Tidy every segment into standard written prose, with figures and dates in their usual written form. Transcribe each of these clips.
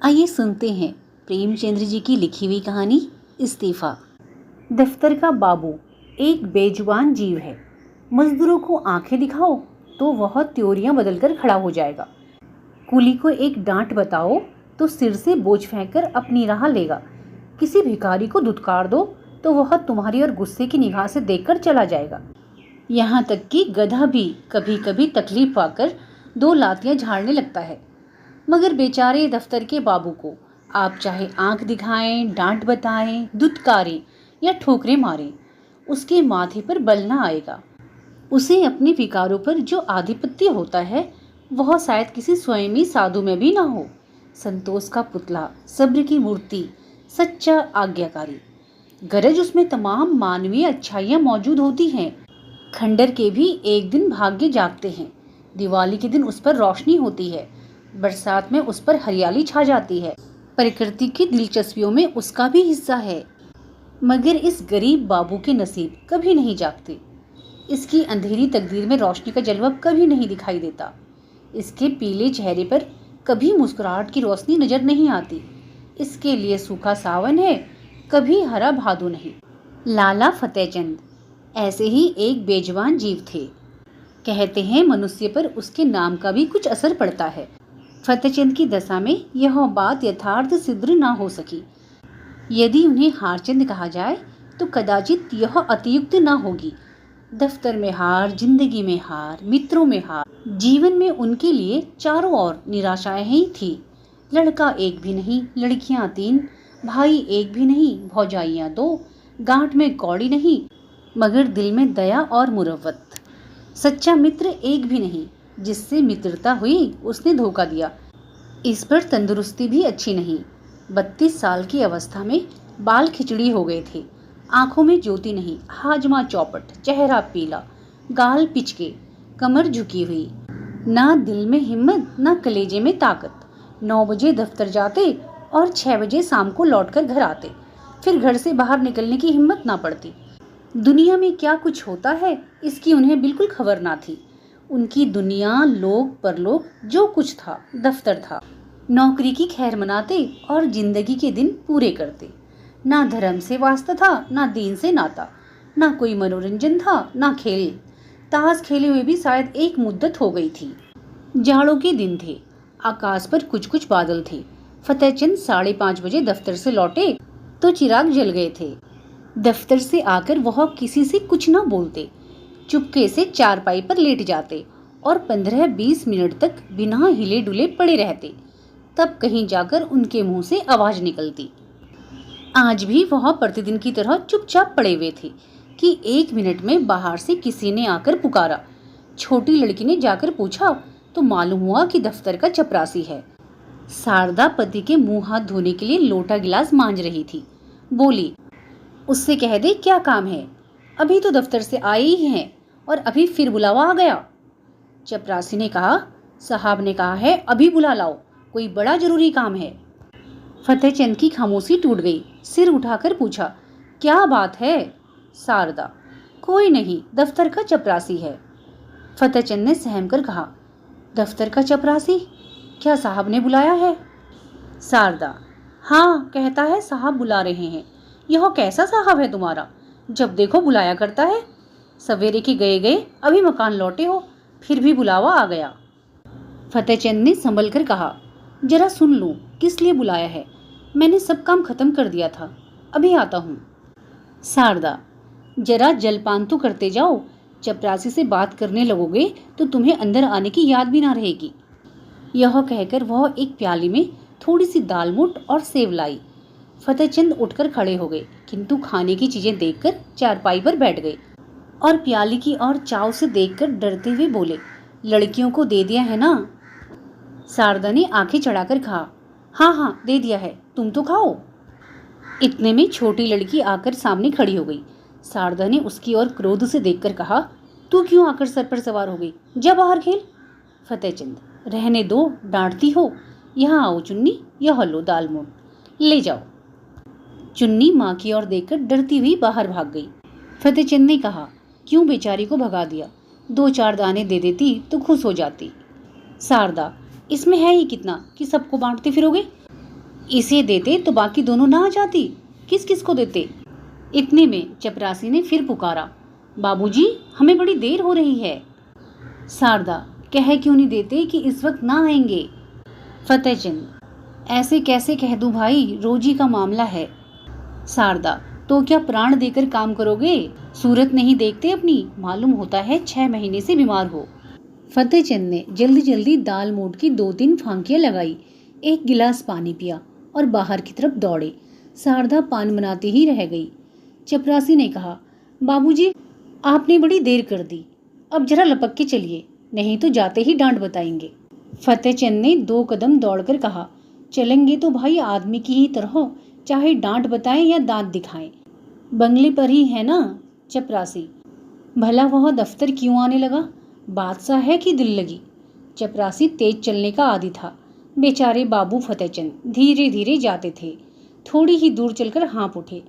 आइए सुनते हैं प्रेमचंद्र जी की लिखी हुई कहानी इस्तीफा। दफ्तर का बाबू एक बेजुबान जीव है। मजदूरों को आंखें दिखाओ तो वह त्योरियां बदलकर खड़ा हो जाएगा। कूली को एक डांट बताओ तो सिर से बोझ फेंककर अपनी राह लेगा। किसी भिखारी को धुतकार दो तो वह तुम्हारी और गुस्से की निगाह से देखकर चला जाएगा। यहाँ तक कि गधा भी कभी कभी तकलीफ पाकर दो लातियां झाड़ने लगता है। मगर बेचारे दफ्तर के बाबू को आप चाहे आंख दिखाएं, डांट बताएं, धुतकारें या ठोकरें मारें, उसके माथे पर बल न आएगा। उसे अपने विकारों पर जो आधिपत्य होता है वह शायद किसी स्वयं साधु में भी ना हो। संतोष का पुतला, सब्र की मूर्ति, सच्चा आज्ञाकारी। गरज उसमें तमाम मानवीय अच्छाइयाँ मौजूद होती हैं। खंडर के भी एक दिन भाग्य जागते हैं। दिवाली के दिन उस पर रोशनी होती है। बरसात में उस पर हरियाली छा जाती है। प्रकृति की दिलचस्पियों में उसका भी हिस्सा है। मगर इस गरीब बाबू के नसीब कभी नहीं जागते। इसकी अंधेरी तकदीर में रोशनी का जलवा कभी नहीं दिखाई देता। इसके पीले चेहरे पर कभी मुस्कुराहट की रोशनी नजर नहीं आती। इसके लिए सूखा सावन है, कभी हरा भादो नहीं। लाला फतेहचंद ऐसे ही एक बेजुबान जीव थे। कहते हैं मनुष्य पर उसके नाम का भी कुछ असर पड़ता है। फतेहचंद की दशा में यह बात यथार्थ सिद्ध न हो सकी। यदि उन्हें हारचंद कहा जाए तो कदाचित यह अतियुक्त न होगी। दफ्तर में हार, जिंदगी में हार, मित्रों में हार, जीवन में उनके लिए चारों ओर निराशाएं ही थी। लड़का एक भी नहीं, लड़कियां 3, भाई एक भी नहीं, भौजाइयां 2, गांठ में कौड़ी नहीं, मगर दिल में दया और मुरव्वत। सच्चा मित्र एक भी नहीं। जिससे मित्रता हुई उसने धोखा दिया। इस पर तंदुरुस्ती भी अच्छी नहीं। 32 साल की अवस्था में बाल खिचड़ी हो गए थे। आंखों में ज्योति नहीं, हाजमा चौपट, चेहरा पीला, गाल पिचके, कमर झुकी हुई। ना दिल में हिम्मत, ना कलेजे में ताकत। 9 बजे दफ्तर जाते और 6 बजे शाम को लौटकर घर आते। फिर घर से बाहर निकलने की हिम्मत ना पड़ती। दुनिया में क्या कुछ होता है इसकी उन्हें बिल्कुल खबर ना थी। उनकी दुनिया, लोग परलोक, जो कुछ था दफ्तर था। नौकरी की खैर मनाते और जिंदगी के दिन पूरे करते। ना धर्म से वास्ता था, ना दीन से नाता, ना कोई मनोरंजन था, ना खेल। ताश खेले हुए भी शायद एक मुद्दत हो गई थी। जाड़ों के दिन थे। आकाश पर कुछ कुछ बादल थे। फतेहचंद 5:30 बजे दफ्तर से लौटे तो चिराग जल गए थे। दफ्तर से आकर वह किसी से कुछ न बोलते। चुपके से चारपाई पर लेट जाते और 15-20 मिनट तक बिना हिले डुले पड़े रहते। तब कहीं जाकर उनके मुंह से आवाज निकलती। आज भी वह प्रतिदिन की तरह चुपचाप पड़े हुए थे कि 1 मिनट में बाहर से किसी ने आकर पुकारा। छोटी लड़की ने जाकर पूछा तो मालूम हुआ कि दफ्तर का चपरासी है। शारदा पति के मुंह हाथ धोने के लिए लोटा गिलास मांज रही थी। बोली, उससे कह दे क्या काम है, अभी तो दफ्तर से आए ही हैं और अभी फिर बुलावा आ गया। चपरासी ने कहा, साहब ने कहा है अभी बुला लाओ, कोई बड़ा जरूरी काम है। फतेहचंद की खामोशी टूट गई। सिर उठाकर पूछा, क्या बात है? शारदा, कोई नहीं, दफ्तर का चपरासी है। फतेहचंद ने सहम कर कहा, दफ्तर का चपरासी? क्या साहब ने बुलाया है? शारदा, हाँ, कहता है साहब बुला रहे हैं। यह कैसा साहब है तुम्हारा, जब देखो बुलाया करता है। सवेरे के गए गए अभी मकान लौटे हो, फिर भी बुलावा आ गया। फतेहचंद ने संभल कर कहा, जरा सुन लूं, किस लिए बुलाया है? मैंने सब काम खत्म कर दिया था, अभी आता हूँ। शारदा, जरा जलपान तो करते जाओ, चपरासी से बात करने लगोगे तो तुम्हें अंदर आने की याद भी ना रहेगी। यह कहकर वह एक प्याली में थोड़ी सी दालमोट और सेव लाई। फतेहचंद उठकर खड़े हो गए, किंतु खाने की चीजें देखकर चारपाई पर बैठ गए और प्याली की ओर चाव से देखकर डरते हुए बोले, लड़कियों को दे दिया है ना? शारदा ने आंखें चढ़ाकर कहा, हाँ हाँ दे दिया है, तुम तो खाओ। इतने में छोटी लड़की आकर सामने खड़ी हो गई। शारदा ने उसकी ओर क्रोध से देखकर कहा, तू क्यों आकर सर पर सवार हो गई, जा बाहर खेल। फतेहचंद, रहने दो, डांटती हो। यहाँ आओ चुन्नी, यह लो दालमोट, ले जाओ। चुन्नी माँ की ओर देखकर डरती हुई बाहर भाग गई। फतेहचंद ने कहा, क्यों बेचारी को भगा दिया, 2-4 दाने दे देती तो खुश हो जाती। शारदा, इसमें है ही कितना कि सबको बांटते फिरोगे? इसे देते तो बाकी दोनों ना आ जाती, किस किस को देते। इतने में चपरासी ने फिर पुकारा, बाबूजी हमें बड़ी देर हो रही है। शारदा, कह क्यों नहीं देते कि इस वक्त ना आएंगे। फतेहचंद, ऐसे कैसे कह दूं भाई, रोजी का मामला है। शारदा, तो क्या प्राण देकर काम करोगे? सूरत नहीं देखते अपनी, मालूम होता है 6 महीने से बीमार हो। फतेहचंद ने जल्दी जल्दी दाल मोट की 2-3 फांकियां लगाई, एक गिलास पानी पिया और बाहर की तरफ दौड़े। शारदा पान बनाती ही रह गई। चपरासी ने कहा, बाबूजी आपने बड़ी देर कर दी, अब जरा लपक के चलिए, नहीं तो जाते ही डांट बताएंगे। फतेहचंद ने 2 कदम दौड़कर कहा, चलेंगे तो भाई आदमी की ही तरह, चाहे डांट बताएं या दांत दिखाएं। बंगले पर ही है ना। चपरासी, भला वह दफ्तर क्यों आने लगा, बादशाह है कि दिल लगी। चपरासी तेज चलने का आदी था। बेचारे बाबू फतेहचंद धीरे धीरे जाते थे, थोड़ी ही दूर चलकर हाँफ उठे,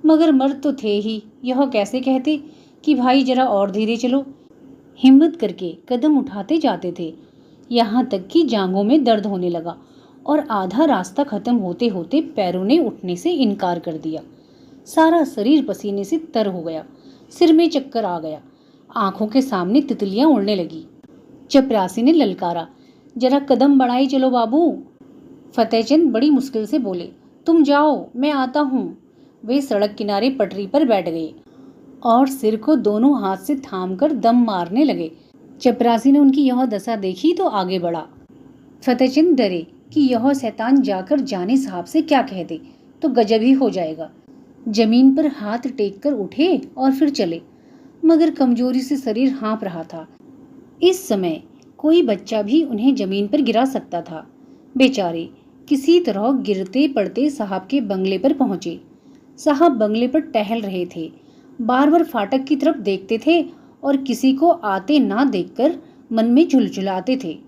मगर मर्द तो थे ही, यह कैसे कहते कि भाई जरा और धीरे चलो। हिम्मत करके कदम उठाते जाते थे, यहाँ तक कि जांघों में दर्द होने लगा और आधा रास्ता खत्म होते होते पैरों ने उठने से इनकार कर दिया। सारा शरीर पसीने से तर हो गया, सिर में चक्कर आ गया, आंखों के सामने तितलियां उड़ने लगी। चपरासी ने ललकारा, जरा कदम बढ़ाई चलो बाबू। फतेहचंद बड़ी मुश्किल से बोले, तुम जाओ मैं आता हूँ। वे सड़क किनारे पटरी पर बैठ गए और सिर को दोनों हाथ से थामकर दम मारने लगे। चपरासी ने उनकी यह दशा देखी तो आगे बढ़ा। फतेहचंद डरे कि यह शैतान जाकर जाने साहब से क्या कह दे तो गजब ही हो जाएगा। जमीन पर हाथ टेक कर उठे और फिर चले, मगर कमजोरी से शरीर हाँफ रहा था। इस समय कोई बच्चा भी उन्हें जमीन पर गिरा सकता था। बेचारे किसी तरह गिरते पड़ते साहब के बंगले पर पहुंचे। साहब बंगले पर टहल रहे थे, बार बार फाटक की तरफ देखते थे और किसी को आते ना देखकर मन में झुलझुलाते थे।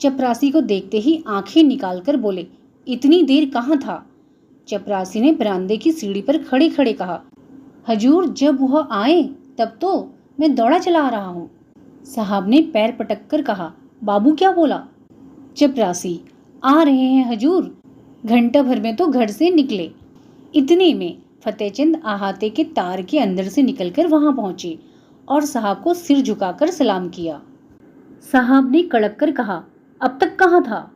चपरासी को देखते ही आंखें निकालकर बोले, इतनी देर कहाँ था? चपरासी ने बरामदे की सीढ़ी पर खड़े खड़े कहा, हजूर जब वह आए तब तो मैं दौड़ा चला आ रहा हूँ। साहब ने पैर पटक कर कहा, बाबू क्या बोला? चपरासी, आ रहे हैं हजूर, घंटा भर में तो घर से निकले। इतने में फतेहचंद अहाते के तार के अंदर से निकलकर वहां पहुंचे और साहब को सिर झुकाकर सलाम किया। साहब ने कड़क कर कहा, अब तक कहाँ था?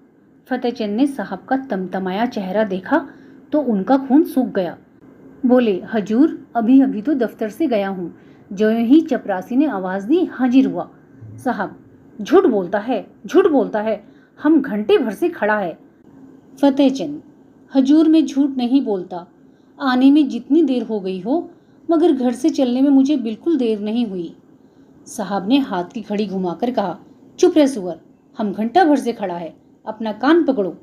फतेहचंद ने साहब का तमतमाया चेहरा देखा तो उनका खून सूख गया। बोले, हजूर अभी अभी तो दफ्तर से गया हूँ। जो ही चपरासी ने आवाज दी हाजिर हुआ। साहब, झूठ बोलता है, झूठ बोलता है, हम घंटे भर से खड़ा है। फतेहचंद, हजूर मैं झूठ नहीं बोलता, आने में जितनी देर हो गई हो मगर घर से चलने में मुझे बिल्कुल देर नहीं हुई। साहब ने हाथ की घड़ी घुमाकर कहा, चुप रह सुअर, हम घंटा भर से खड़ा है, अपना कान पकड़ो।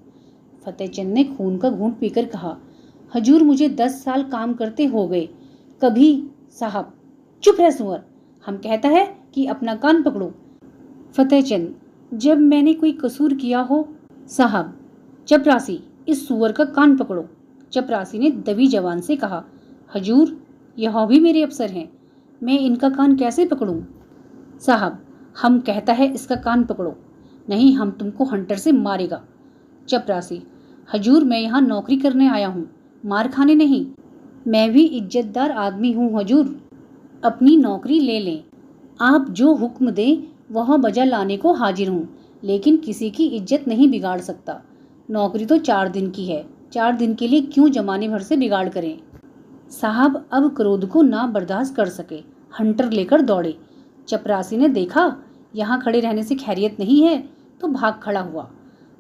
फतेहचंद ने खून का घूंट पीकर कहा, हजूर मुझे 10 साल काम करते हो गए, कभी। साहब, चुप रह सुअर, हम कहता है कि अपना कान पकड़ो। फतेहचंद, जब मैंने कोई कसूर किया हो। साहब, चपरासी, इस सुअर का कान पकड़ो। चपरासी ने दबी जबान से कहा, हजूर यह भी मेरे अफसर हैं, मैं इनका कान कैसे पकड़ूं? साहब, हम कहता है इसका कान पकड़ो, नहीं हम तुमको हंटर से मारेगा। चपरासी, हजूर मैं यहाँ नौकरी करने आया हूँ, मार खाने नहीं। मैं भी इज्जतदार आदमी हूँ हजूर, अपनी नौकरी ले लें। आप जो हुक्म दें वह बजा लाने को हाजिर हूँ, लेकिन किसी की इज्जत नहीं बिगाड़ सकता। नौकरी तो 4 दिन की है, 4 दिन के लिए क्यों जमाने भर से बिगाड़ करें। साहब अब क्रोध को ना बर्दाश्त कर सके, हंटर लेकर दौड़े। चपरासी ने देखा यहाँ खड़े रहने से खैरियत नहीं है तो भाग खड़ा हुआ।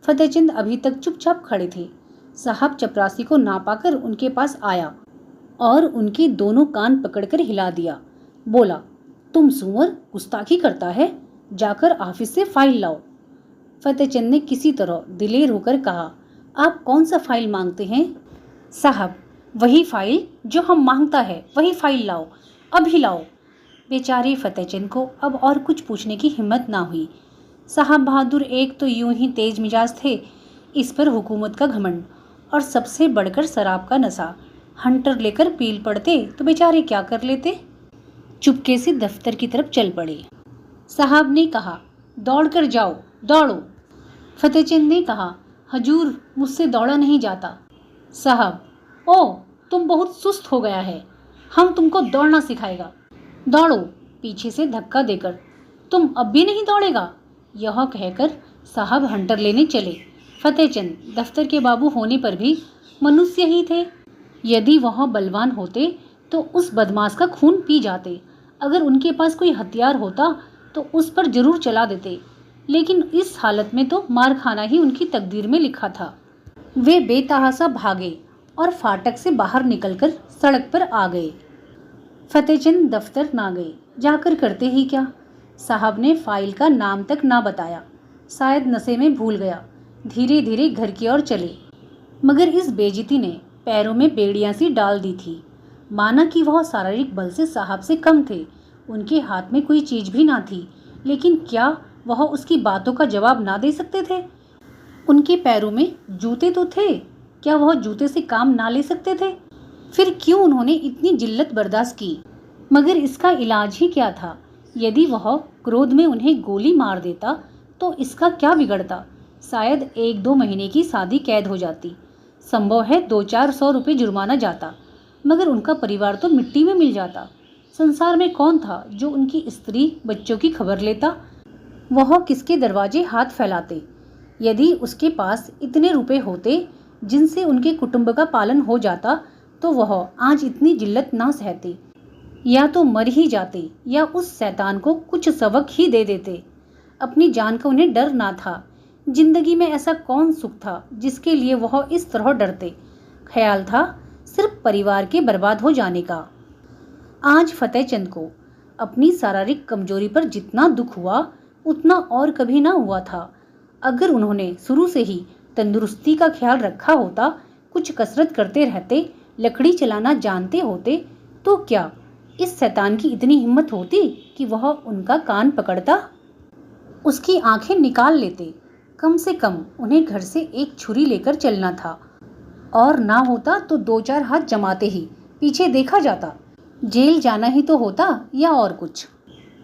फतेहचंद अभी तक चुपचाप खड़े थे। साहब चपरासी को ना पाकर उनके पास आया और उनके दोनों कान पकड़कर हिला दिया। बोला, तुम सुअर गुस्ताखी करता है, जाकर ऑफिस से फाइल लाओ। फतेहचंद ने किसी तरह दिलेर होकर कहा, आप कौन सा फाइल मांगते हैं? साहब, वही फाइल जो हम मांगता है, वही फाइल लाओ, अभी लाओ। बेचारे फतेहचंद को अब और कुछ पूछने की हिम्मत ना हुई। साहब बहादुर एक तो यूं ही तेज मिजाज थे, इस पर हुकूमत का घमंड और सबसे बढ़कर शराब का नशा। हंटर लेकर पील पड़ते तो बेचारे क्या कर लेते। चुपके से दफ्तर की तरफ चल पड़े। साहब ने कहा, दौड़ कर जाओ, दौड़ो। फतेहचंद ने कहा, हजूर मुझसे दौड़ा नहीं जाता। साहब, ओ तुम बहुत सुस्त हो गया है, हम तुमको दौड़ना सिखाएगा। दौड़ो, पीछे से धक्का देकर। तुम अब भी नहीं दौड़ेगा? यह कहकर साहब हंटर लेने चले। फतेहचंद दफ्तर के बाबू होने पर भी मनुष्य ही थे। यदि वह बलवान होते तो उस बदमाश का खून पी जाते। अगर उनके पास कोई हथियार होता तो उस पर जरूर चला देते, लेकिन इस हालत में तो मार खाना ही उनकी तकदीर में लिखा था। वे बेतहासा भागे और फाटक से बाहर निकलकर सड़क पर आ गए। फतेहचंद दफ्तर ना गए, जाकर करते ही क्या। साहब ने फाइल का नाम तक ना बताया, शायद नशे में भूल गया। धीरे धीरे घर की ओर चले, मगर इस बेइज्जती ने पैरों में बेड़ियां सी डाल दी थी। माना कि वह शारीरिक बल से साहब से कम थे, उनके हाथ में कोई चीज भी ना थी, लेकिन क्या वह उसकी बातों का जवाब ना दे सकते थे? उनके पैरों में जूते तो थे, क्या वह जूते से काम ना ले सकते थे? फिर क्यों उन्होंने इतनी जिल्लत बर्दाश्त की? मगर इसका इलाज ही क्या था? यदि वह क्रोध में उन्हें गोली मार देता तो इसका क्या बिगड़ता? शायद 1-2 महीने की सादी कैद हो जाती, संभव है 200-400 रुपये जुर्माना जाता, मगर उनका परिवार तो मिट्टी में मिल जाता। संसार में कौन था जो उनकी स्त्री बच्चों की खबर लेता? वह किसके दरवाजे हाथ फैलाते? यदि उसके पास इतने रुपए होते जिनसे उनके कुटुंब का पालन हो जाता तो वह आज इतनी जिल्लत ना सहते। या तो मर ही जाते या उस शैतान को कुछ सबक ही दे देते। अपनी जान का उन्हें डर ना था। जिंदगी में ऐसा कौन सुख था जिसके लिए वह इस तरह डरते? ख्याल था सिर्फ परिवार के बर्बाद हो जाने का। आज फतेहचंद को अपनी शारीरिक कमजोरी पर जितना दुख हुआ उतना और कभी ना हुआ था। अगर उन्होंने शुरू से ही तंदुरुस्ती का ख्याल रखा होता, कुछ कसरत करते रहते, लकड़ी चलाना जानते होते, तो क्या इस शैतान की इतनी हिम्मत होती कि वह उनका कान पकड़ता, उसकी आंखें निकाल लेते? कम से कम उन्हें घर से एक छुरी लेकर चलना था, और ना होता तो 2-4 हाथ जमाते ही पीछे देखा जाता। जेल जाना ही तो होता या और कुछ।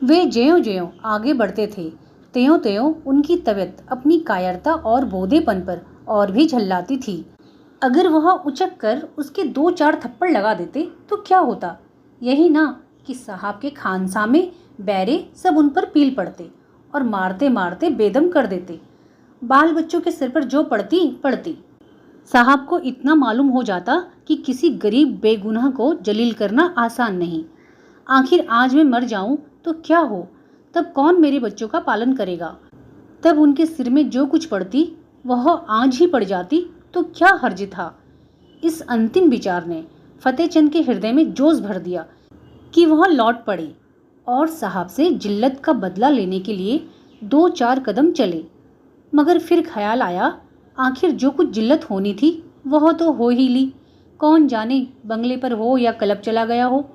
वे ज्यों-ज्यों आगे बढ़ते थे, त्यों-त्यों उनकी तबीयत अपनी कायरता और बोधेपन पर और भी झल्लाती थी। अगर वह उचक कर उसके 2-4 थप्पड़ लगा देते तो क्या होता? यही ना कि साहब के खानसामे बैरे सब उन पर पील पड़ते और मारते मारते बेदम कर देते। बाल बच्चों के सिर पर जो पड़ती। साहब को इतना मालूम हो जाता कि किसी गरीब बेगुनाह को जलील करना आसान नहीं। आखिर आज मैं मर जाऊं तो क्या हो? तब कौन मेरे बच्चों का पालन करेगा? तब उनके सिर में जो कुछ पड़ती वह आज ही पड़ जाती तो क्या हर्ज था? इस अंतिम विचार ने फतेहचंद के हृदय में जोश भर दिया कि वह लौट पड़े और साहब से जिल्लत का बदला लेने के लिए 2-4 कदम चले। मगर फिर ख्याल आया, आखिर जो कुछ जिल्लत होनी थी वह तो हो ही ली। कौन जाने बंगले पर हो या क्लब चला गया हो।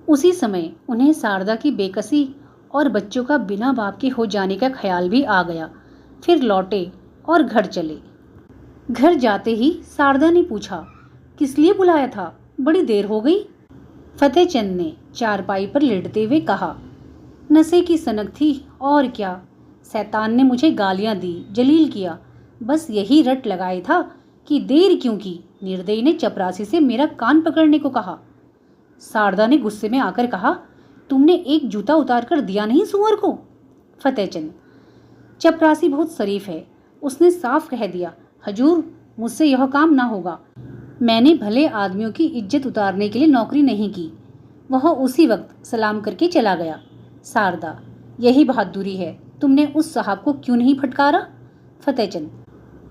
उसी समय उन्हें शारदा की बेकसी और बच्चों का बिना बाप के हो जाने का ख्याल भी आ गया। फिर लौटे और घर चले। घर जाते ही शारदा ने पूछा, किस लिए बुलाया था? बड़ी देर हो गई। फतेहचंद ने चारपाई पर लेटते हुए कहा, नशे की सनक थी और क्या। शैतान ने मुझे गालियां दी, जलील किया, बस यही रट लगाए था कि देर क्यों की। निर्दयी ने चपरासी से मेरा कान पकड़ने को कहा। शारदा ने गुस्से में आकर कहा, तुमने एक जूता उतार कर दिया नहीं सुअर को? फतेहचंद, चपरासी बहुत शरीफ है, उसने साफ कह दिया, हजूर मुझसे यह काम ना होगा। मैंने भले आदमियों की इज्जत उतारने के लिए नौकरी नहीं की। वह उसी वक्त सलाम करके चला गया। शारदा, यही बहादुरी है, तुमने उस साहब को क्यों नहीं फटकारा? फतेहचंद,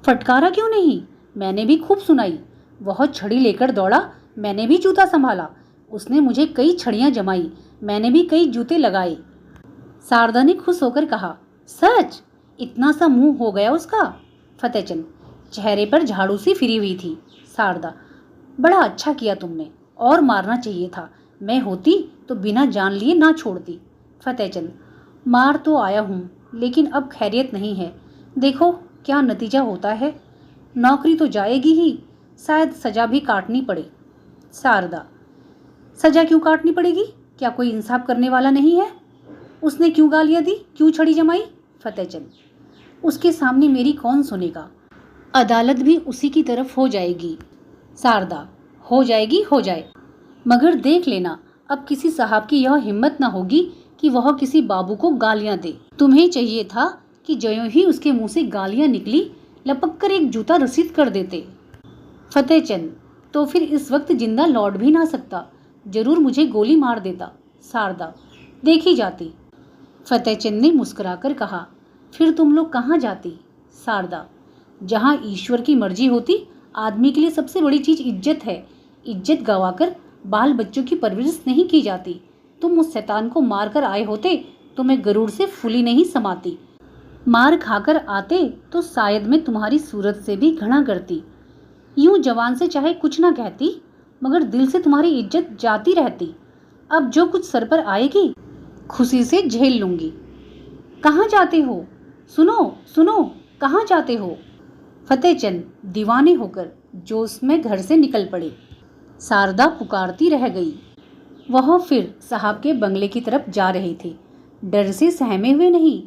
फटकारा क्यों नहीं? मैंने भी खूब सुनाई। वह छड़ी लेकर दौड़ा, मैंने भी जूता संभाला। उसने मुझे कई छड़ियां जमाई, मैंने भी कई जूते लगाए। शारदा ने खुश होकर कहा, सच? इतना सा मुंह हो गया उसका? फतेहचंद, चेहरे पर झाड़ू सी फिरी हुई थी। शारदा, बड़ा अच्छा किया तुमने, और मारना चाहिए था। मैं होती तो बिना जान लिए ना छोड़ती। फतेहचंद, मार तो आया हूँ, लेकिन अब खैरियत नहीं है। देखो क्या नतीजा होता है। नौकरी तो जाएगी ही, शायद सजा भी काटनी पड़े। शारदा, सजा क्यों काटनी पड़ेगी? क्या कोई इंसाफ करने वाला नहीं है? उसने क्यों गालियां दी, क्यों छड़ी जमाई? फतेहचंद, उसके सामने मेरी कौन सुनेगा? अदालत भी उसी की तरफ हो जाएगी। शारदा, हो जाएगी, हो जाए, मगर देख लेना अब किसी साहब की यह हिम्मत न होगी कि वह किसी बाबू को गालियां दे। तुम्हें चाहिए था कि ज्यों ही उसके मुंह से गालियां निकली लपक कर एक जूता रसीद कर देते। फतेहचंद, तो फिर इस वक्त जिंदा लौट भी ना सकता, जरूर मुझे गोली मार देता। शारदा, देखी जाती। फतेहचंद ने मुस्कुराकर कहा, फिर तुम लोग कहाँ जाती? शारदा, जहाँ ईश्वर की मर्जी होती। आदमी के लिए सबसे बड़ी चीज इज्जत है। इज्जत गवाकर बाल बच्चों की परवरिश नहीं की जाती। तुम उस शैतान को मार कर आए होते तो मैं गरुड़ से फूली नहीं समाती। मार खाकर आते तो शायद मैं तुम्हारी सूरत से भी घृणा करती। यूं जवान से चाहे कुछ ना कहती, मगर दिल से तुम्हारी इज्जत जाती रहती। अब जो कुछ सर पर आएगी खुशी से झेल लूंगी। कहाँ जाते हो? सुनो सुनो, कहाँ जाते हो? फतेहचंद दीवाने होकर जोश में घर से निकल पड़े। शारदा पुकारती रह गई। वह फिर साहब के बंगले की तरफ जा रहे थे, डर से सहमे हुए नहीं,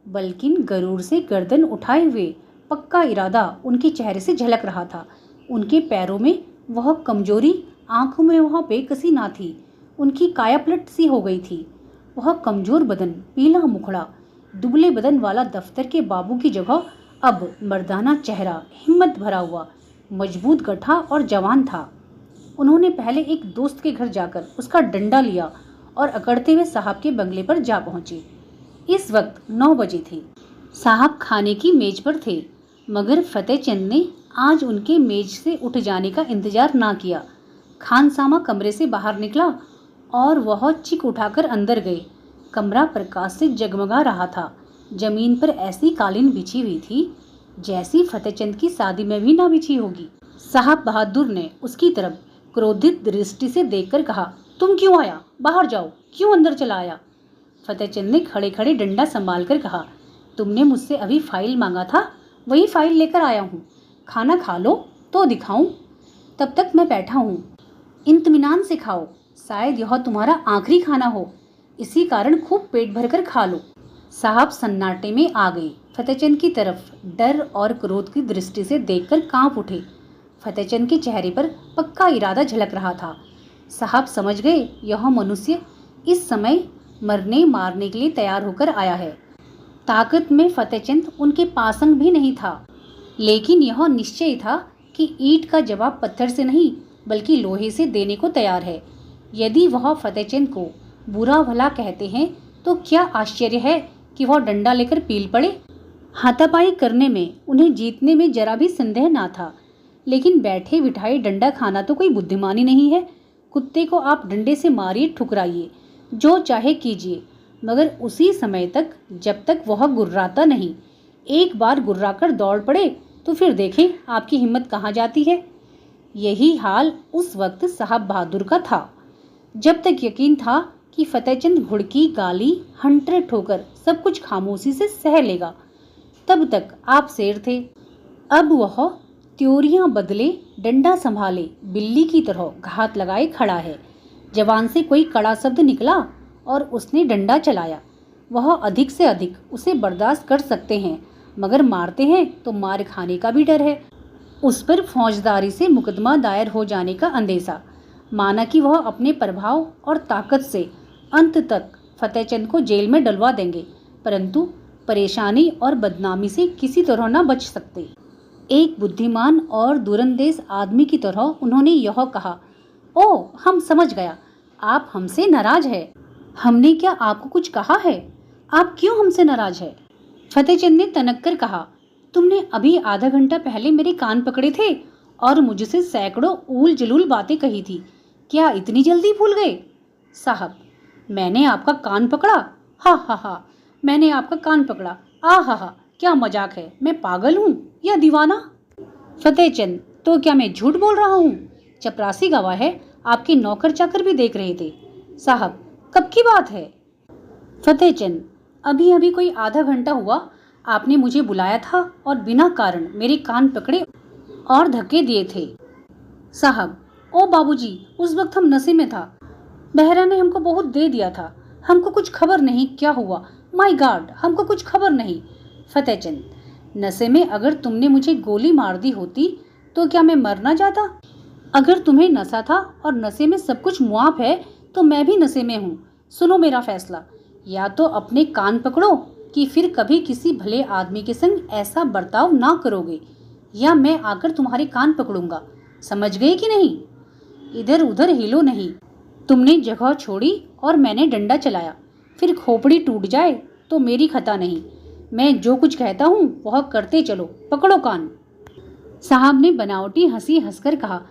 बल्कि गरूर से गर्दन उठाए हुए। पक्का इरादा उनके चेहरे से झलक रहा था। उनके पैरों में वह कमजोरी, आंखों में वह बेकसी ना थी। उनकी काया पलट सी हो गई थी। वह कमजोर बदन, पीला मुखड़ा, दुबले बदन वाला दफ्तर के बाबू की जगह अब मर्दाना चेहरा, हिम्मत भरा हुआ, मजबूत गठा और जवान था। उन्होंने पहले एक दोस्त के घर जाकर उसका डंडा लिया और अकड़ते हुए साहब के बंगले पर जा पहुंचे। इस वक्त 9 बजे थे। साहब खाने की मेज पर थे, मगर फतेहचंद ने आज उनके मेज से उठ जाने का इंतजार ना किया। खानसामा कमरे से बाहर निकला और वह चिक उठाकर अंदर गए। कमरा प्रकाश से जगमगा रहा था। जमीन पर ऐसी कालीन बिछी हुई थी जैसी फतेहचंद की शादी में भी ना बिछी होगी। साहब बहादुर ने उसकी तरफ क्रोधित दृष्टि से देखकर कहा, तुम क्यों आया? बाहर जाओ, क्यों अंदर चला आया? फतेहचंद ने खड़े खड़े डंडा संभाल कर कहा, तुमने मुझसे अभी फाइल मांगा था, वही फाइल लेकर आया हूँ। खाना खा लो तो दिखाऊं। तब तक मैं बैठा हूँ, इत्मीनान से खाओ। शायद यह तुम्हारा आखिरी खाना हो, इसी कारण खूब पेट भरकर खा लो। साहब सन्नाटे में आ गए। फतेहचंद की तरफ डर और क्रोध की दृष्टि से देखकर कांप उठे। फतेहचंद के चेहरे पर पक्का इरादा झलक रहा था। साहब समझ गए यह मनुष्य इस समय मरने मारने के लिए तैयार होकर आया है। ताकत में फतेहचंद उनके पासंग भी नहीं था, लेकिन यह निश्चय था कि ईंट का जवाब पत्थर से नहीं बल्कि लोहे से देने को तैयार है। यदि वह फतेहचंद को बुरा भला कहते हैं तो क्या आश्चर्य है कि वह डंडा लेकर पील पड़े। हाथापाई करने में, उन्हें जीतने में जरा भी संदेह ना था, लेकिन बैठे बिठाए डंडा खाना तो कोई बुद्धिमानी नहीं है। कुत्ते को आप डंडे से मारिए, ठुकराइए, जो चाहे कीजिए, मगर उसी समय तक जब तक वह गुर्राता नहीं। एक बार गुर्राकर दौड़ पड़े तो फिर देखें आपकी हिम्मत कहाँ जाती है। यही हाल उस वक्त साहब बहादुर का था। जब तक यकीन था कि फतेहचंद घुड़की, गाली, हंटर ठोकर सब कुछ खामोशी से सह लेगा, तब तक आप शेर थे। अब वह त्योरियां बदले, डंडा संभाले, बिल्ली की तरह घात लगाए खड़ा है। जवान से कोई कड़ा शब्द निकला और उसने डंडा चलाया। वह अधिक से अधिक उसे बर्दाश्त कर सकते हैं, मगर मारते हैं तो मार खाने का भी डर है। उस पर फौजदारी से मुकदमा दायर हो जाने का अंदेशा। माना कि वह अपने प्रभाव और ताकत से अंत तक फतेहचंद को जेल में डलवा देंगे, परंतु परेशानी और बदनामी से किसी तरह न बच सकते। एक बुद्धिमान और दूरंदेश आदमी की तरह उन्होंने यह कहा, ओ, हम समझ गया, आप हमसे नाराज है। हमने क्या आपको कुछ कहा है? आप क्यों हमसे नाराज है? फतेहचंद ने तनक कर कहा, तुमने अभी आधा घंटा पहले मेरे कान पकड़े थे और मुझसे सैकड़ों ऊल जलूल बातें कही थी। क्या इतनी जल्दी भूल गए? साहब, मैंने आपका कान पकड़ा? हा हा हा, मैंने आपका कान पकड़ा? आ हा हा, क्या मजाक है? मैं पागल हूँ या दीवाना? फतेहचंद, तो क्या मैं झूठ बोल रहा हूँ? चपरासी गवाह है, आपके नौकर चाकर भी देख रहे थे। साहब, कब की बात है? फतेहचंद, अभी अभी कोई आधा घंटा हुआ। आपने मुझे बुलाया था और बिना कारण मेरे कान पकड़े और धक्के दिए थे। साहब, ओ बाबूजी, उस वक्त हम नशे में था। बहरा ने हमको बहुत दे दिया था, हमको कुछ खबर नहीं क्या हुआ। माय गॉड, हमको कुछ खबर नहीं। फतेहचंद, नशे में अगर तुमने मुझे गोली मार दी होती तो क्या मैं मर ना जाता? अगर तुम्हें नशा था और नशे में सब कुछ मुआफ है तो मैं भी नशे में हूँ। सुनो मेरा फैसला, या तो अपने कान पकड़ो कि फिर कभी किसी भले आदमी के संग ऐसा बर्ताव ना करोगे, या मैं आकर तुम्हारे कान पकड़ूंगा। समझ गए कि नहीं? इधर उधर हिलो नहीं। तुमने जगह छोड़ी और मैंने डंडा चलाया, फिर खोपड़ी टूट जाए तो मेरी खता नहीं। मैं जो कुछ कहता हूँ वह करते चलो। पकड़ो कान। साहब ने बनावटी हंसी हंसकर कहा,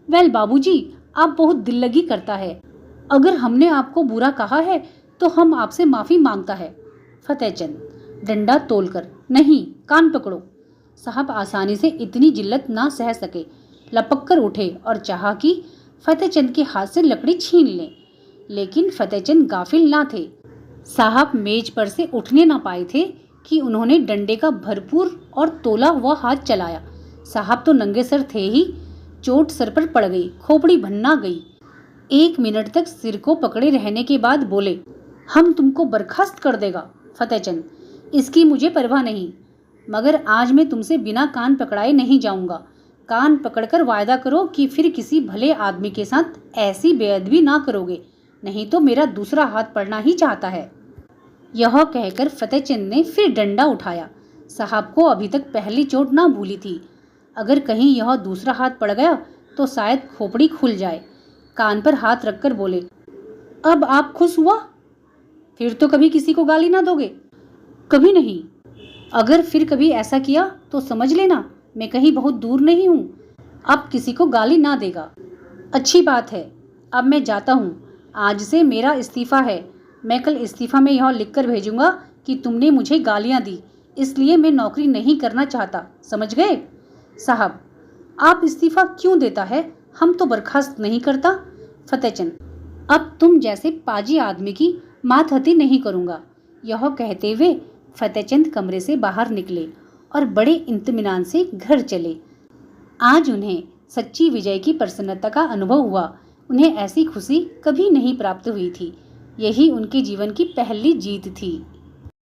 वेल बाबूजी, आप बहुत दिल लगी करता है। अगर हमने आपको बुरा कहा है तो हम आपसे माफ़ी मांगता है। फतेहचंद डंडा तोलकर, नहीं, कान पकड़ो। साहब आसानी से इतनी जिल्लत ना सह सके, लपक कर उठे और चाहा कि फतेहचंद के हाथ से लकड़ी छीन लें, लेकिन फतेहचंद गाफिल ना थे। साहब मेज पर से उठने ना पाए थे कि उन्होंने डंडे का भरपूर और तोला हुआ हाथ चलाया। साहब तो नंगे सर थे ही, चोट सर पर पड़ गई, खोपड़ी भन्ना गई। 1 मिनट तक सिर को पकड़े रहने के बाद बोले, हम तुमको बर्खास्त कर देगा फतेहचंद, इसकी मुझे परवाह नहीं, मगर आज मैं तुमसे बिना कान पकड़ाए नहीं जाऊंगा। कान पकड़कर वायदा करो कि फिर किसी भले आदमी के साथ ऐसी बेअदबी ना करोगे, नहीं तो मेरा दूसरा हाथ पड़ना ही चाहता है। यह कहकर फतेहचंद ने फिर डंडा उठाया। साहब को अभी तक पहली चोट ना भूली थी। अगर कहीं यह दूसरा हाथ पड़ गया तो शायद खोपड़ी खुल जाए। कान पर हाथ रखकर बोले, अब आप खुश हुआ? फिर तो कभी किसी को गाली ना दोगे? कभी नहीं। अगर फिर कभी ऐसा किया तो समझ लेना मैं कहीं बहुत दूर नहीं हूँ, अब किसी को गाली ना देगा। अच्छी बात है, अब मैं जाता हूँ। आज से मेरा इस्तीफ़ा है। मैं कल इस्तीफ़ा में यह लिखकर भेजूंगा कि तुमने मुझे गालियाँ दी, इसलिए मैं नौकरी नहीं करना चाहता। समझ गए? साहब, आप इस्तीफ़ा क्यों देता है? हम तो बर्खास्त नहीं करता। फतेहचंद, अब तुम जैसे पाजी आदमी की मातहती नहीं करूँगा। यह कहते हुए फतेहचंद कमरे से बाहर निकले और बड़े इत्मीनान से घर चले। आज उन्हें सच्ची विजय की प्रसन्नता का अनुभव हुआ। उन्हें ऐसी खुशी कभी नहीं प्राप्त हुई थी। यही उनके जीवन की पहली जीत थी।